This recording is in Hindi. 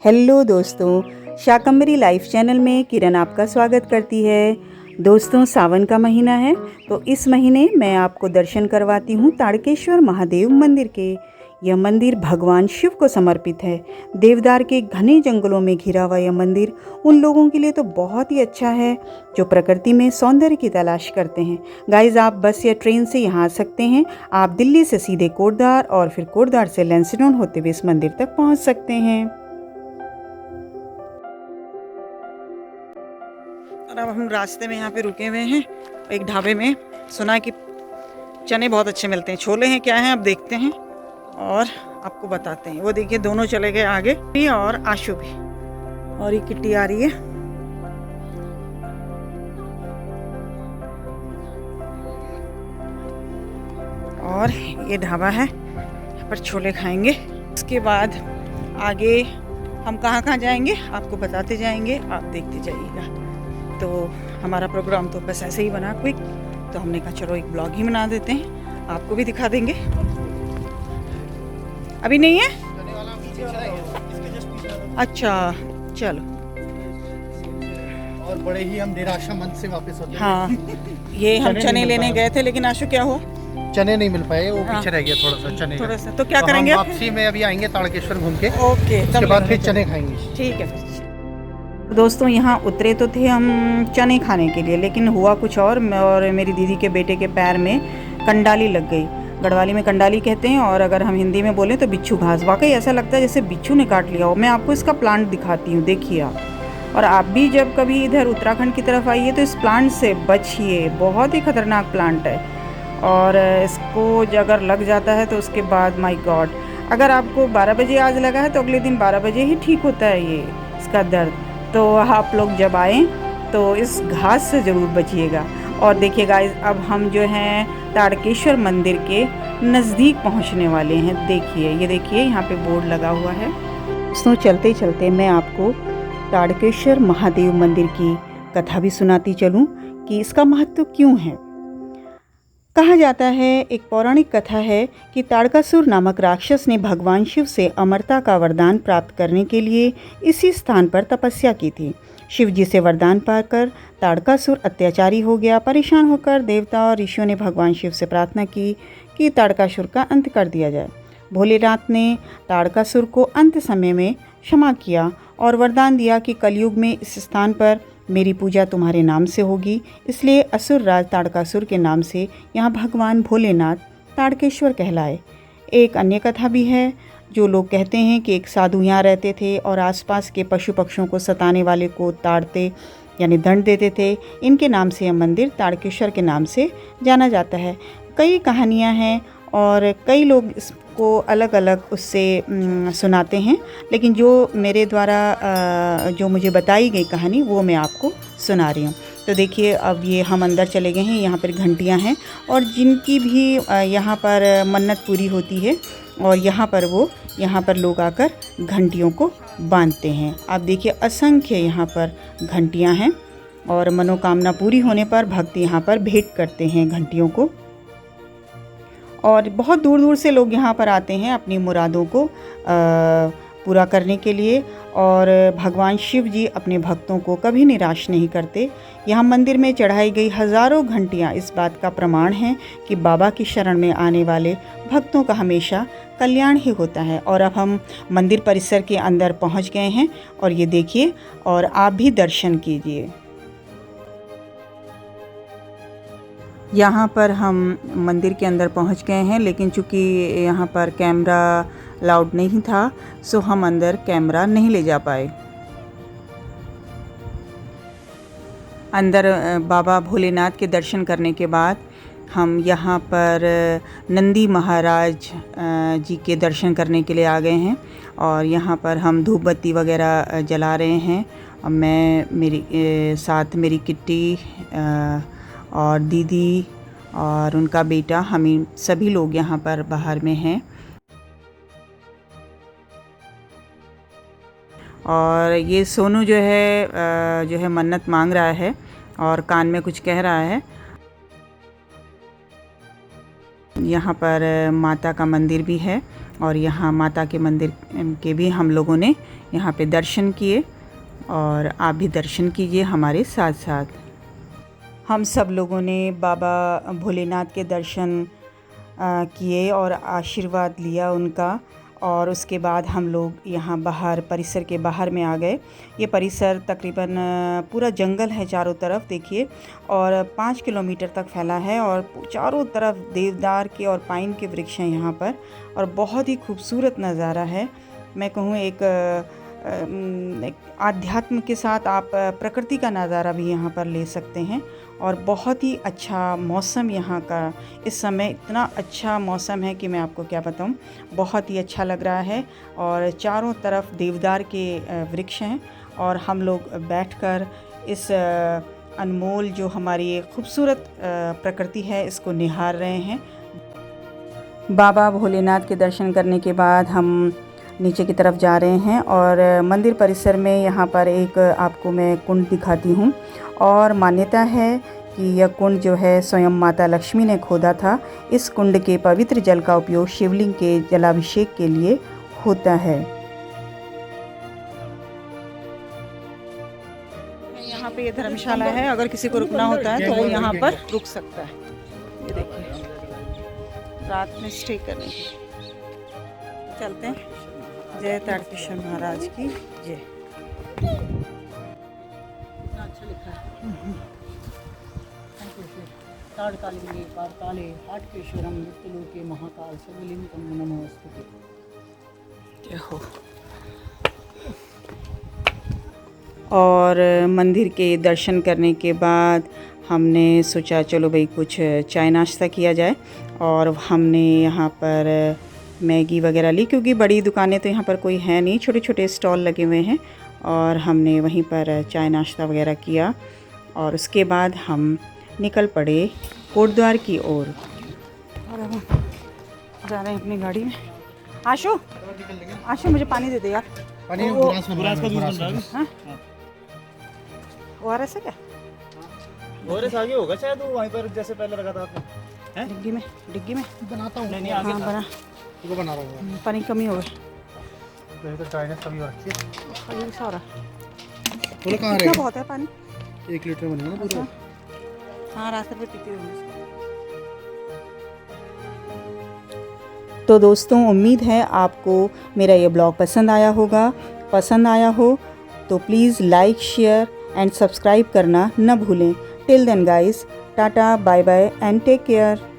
हेलो दोस्तों, शाकंभरी लाइफ चैनल में किरण आपका स्वागत करती है। दोस्तों, सावन का महीना है तो इस महीने मैं आपको दर्शन करवाती हूँ ताड़केश्वर महादेव मंदिर के। यह मंदिर भगवान शिव को समर्पित है। देवदार के घने जंगलों में घिरा हुआ यह मंदिर उन लोगों के लिए तो बहुत ही अच्छा है जो प्रकृति में सौंदर्य की तलाश करते हैं। गाइज, आप बस या ट्रेन से यहाँ आ सकते हैं। आप दिल्ली से सीधे कोटद्वार और फिर कोटद्वार से लैंसडाउन होते हुए इस मंदिर तक पहुँच सकते हैं। और अब हम रास्ते में यहाँ पे रुके हुए हैं एक ढाबे में। सुना है कि चने बहुत अच्छे मिलते हैं। छोले हैं, क्या हैं, अब देखते हैं और आपको बताते हैं। वो देखिए, दोनों चले गए आगे भी और आशु भी, और ये किट्टी आ रही है। और ये ढाबा है, यहाँ पर छोले खाएंगे। उसके बाद आगे हम कहाँ कहाँ जाएंगे आपको बताते जाएंगे, आप देखते जाइएगा। तो हमारा प्रोग्राम तो बस ऐसे ही बना क्विक, तो हमने कहा चलो एक ब्लॉग ही बना देते हैं, आपको भी दिखा देंगे। अभी नहीं है? अच्छा, चलो। और बड़े ही हम निराशा मन से वापस होते हैं। हाँ, ये हम चने लेने गए थे, लेकिन आशु क्या हुआ, चने नहीं मिल पाए, वो हाँ, पीछे रह गया थोड़ा सा चने थोड़ा का। सा। तो क्या करेंगे? वापसी में अभी आएंगे ताड़केश्वर घूम के, ओके, उसके बाद फिर चने खाएंगे। ठीक है। दोस्तों, यहाँ उतरे तो थे हम चने खाने के लिए, लेकिन हुआ कुछ और मेरी दीदी के बेटे के पैर में कंडाली लग गई। गढ़वाली में कंडाली कहते हैं, और अगर हम हिंदी में बोलें तो बिच्छू घास। वाकई ऐसा लगता है जैसे बिच्छू ने काट लिया हो। मैं आपको इसका प्लांट दिखाती हूँ, देखिए आप। और आप भी जब कभी इधर उत्तराखंड की तरफ आइए तो इस प्लांट से बचिए, बहुत ही खतरनाक प्लांट है। और इसको अगर लग जाता है तो उसके बाद माय गॉड, अगर आपको 12 बजे आज लगा है तो अगले दिन 12 बजे ही ठीक होता है ये इसका दर्द। तो आप लोग जब आएँ तो इस घास से ज़रूर बचिएगा। और देखिए गाइस, अब हम जो हैं ताड़केश्वर मंदिर के नज़दीक पहुंचने वाले हैं। देखिए, ये देखिए यहाँ पे बोर्ड लगा हुआ है। दोस्तों, चलते चलते मैं आपको ताड़केश्वर महादेव मंदिर की कथा भी सुनाती चलूँ कि इसका महत्व क्यों है। कहा जाता है, एक पौराणिक कथा है कि ताड़कासुर नामक राक्षस ने भगवान शिव से अमरता का वरदान प्राप्त करने के लिए इसी स्थान पर तपस्या की थी। शिव जी से वरदान पाकर ताड़कासुर अत्याचारी हो गया। परेशान होकर देवता और ऋषियों ने भगवान शिव से प्रार्थना की कि ताड़कासुर का अंत कर दिया जाए। भोलेनाथ ने ताड़कासुर को अंत समय में क्षमा किया और वरदान दिया कि कलयुग में इस स्थान पर मेरी पूजा तुम्हारे नाम से होगी। इसलिए असुर राज ताड़कासुर के नाम से यहाँ भगवान भोलेनाथ ताड़केश्वर कहलाए। एक अन्य कथा भी है, जो लोग कहते हैं कि एक साधु यहाँ रहते थे और आसपास के पशु पक्षियों को सताने वाले को ताड़ते यानी दंड देते थे। इनके नाम से यह मंदिर ताड़केश्वर के नाम से जाना जाता है। कई कहानियाँ हैं और कई लोग इसको अलग अलग उससे सुनाते हैं, लेकिन जो मेरे द्वारा जो मुझे बताई गई कहानी वो मैं आपको सुना रही हूँ। तो देखिए, अब ये हम अंदर चले गए हैं। यहाँ पर घंटियाँ हैं और जिनकी भी यहाँ पर मन्नत पूरी होती है और यहाँ पर लोग आकर घंटियों को बांधते हैं। आप देखिए, असंख्य यहाँ पर घंटियाँ हैं और मनोकामना पूरी होने पर भक्त यहाँ पर भेंट करते हैं घंटियों को। और बहुत दूर दूर से लोग यहाँ पर आते हैं अपनी मुरादों को पूरा करने के लिए। और भगवान शिव जी अपने भक्तों को कभी निराश नहीं करते। यहाँ मंदिर में चढ़ाई गई हज़ारों घंटियाँ इस बात का प्रमाण हैं कि बाबा की शरण में आने वाले भक्तों का हमेशा कल्याण ही होता है। और अब हम मंदिर परिसर के अंदर पहुँच गए हैं और ये देखिए, और आप भी दर्शन कीजिए। यहाँ पर हम मंदिर के अंदर पहुँच गए हैं, लेकिन चूँकि यहाँ पर कैमरा लाउड नहीं था सो हम अंदर कैमरा नहीं ले जा पाए। अंदर बाबा भोलेनाथ के दर्शन करने के बाद हम यहाँ पर नंदी महाराज जी के दर्शन करने के लिए आ गए हैं। और यहाँ पर हम धूप बत्ती वगैरह जला रहे हैं। और साथ मेरी किट्टी और दीदी और उनका बेटा, हम सभी लोग यहाँ पर बाहर में हैं। और ये सोनू जो है मन्नत मांग रहा है और कान में कुछ कह रहा है। यहाँ पर माता का मंदिर भी है और यहाँ माता के मंदिर के भी हम लोगों ने यहाँ पे दर्शन किए और आप भी दर्शन कीजिए हमारे साथ साथ। हम सब लोगों ने बाबा भोलेनाथ के दर्शन किए और आशीर्वाद लिया उनका, और उसके बाद हम लोग यहाँ बाहर परिसर के बाहर में आ गए। ये परिसर तकरीबन पूरा जंगल है चारों तरफ, देखिए, और 5 किलोमीटर तक फैला है और चारों तरफ देवदार के और पाइन के वृक्ष हैं यहाँ पर, और बहुत ही खूबसूरत नज़ारा है। मैं कहूँ एक आध्यात्म के साथ आप प्रकृति का नज़ारा भी यहाँ पर ले सकते हैं। और बहुत ही अच्छा मौसम यहाँ का, इस समय इतना अच्छा मौसम है कि मैं आपको क्या बताऊँ, बहुत ही अच्छा लग रहा है। और चारों तरफ देवदार के वृक्ष हैं और हम लोग बैठकर इस अनमोल जो हमारी खूबसूरत प्रकृति है इसको निहार रहे हैं। बाबा भोलेनाथ के दर्शन करने के बाद हम नीचे की तरफ जा रहे हैं और मंदिर परिसर में यहाँ पर एक आपको मैं कुंड दिखाती हूँ। और मान्यता है कि यह कुंड जो है स्वयं माता लक्ष्मी ने खोदा था। इस कुंड के पवित्र जल का उपयोग शिवलिंग के जलाभिषेक के लिए होता है। यहाँ पे ये धर्मशाला है, अगर किसी को रुकना होता है तो वो यहाँ पर रुक सकता है। ये देखिए, रात में स्टे करने की। चलते हैं। जय तारकेश्वर महाराज की जय। अच्छा लिखा है। ताड़कालिंगे कारकाले हाटकेश्वरम नित्यलोके महाकाल सर्वलिंगम नमोस्तुते। जय हो। और मंदिर के दर्शन करने के बाद हमने सोचा चलो भाई कुछ चाय नाश्ता किया जाए, और हमने यहाँ पर मैगी वगैरह ली, क्योंकि बड़ी दुकानें तो यहाँ पर कोई है नहीं, छोटे छोटे स्टॉल लगे हुए हैं, और हमने वहीं पर चाय नाश्ता वगैरह किया। और उसके बाद हम निकल पड़े कोटद्वार की ओर। और हम जा रहे हैं अपनी गाड़ी में। आशु मुझे पानी दे दे यार। पानी हाँ ORS है क्या? ORS आगे होगा शायद, वो वहीं पर जैसे पहले रखा था आपने। डिग्गी में बनाता हूँ। नहीं आगे हाँ, बना रहा हूँ। पानी कमी हो तो चाइनीज कभी रखी है। गई सारा कहाँ इतना बहुत है पानी। 1 लीटर बनेगा ना पूरा। हाँ, रास्ते पे पीती हूँ। तो दोस्तों, उम्मीद है आपको मेरा ये ब्लॉग पसंद आया होगा। पसंद आया हो तो please like, share and subscribe करना न भूलें। Till then guys, tata, bye bye and take care.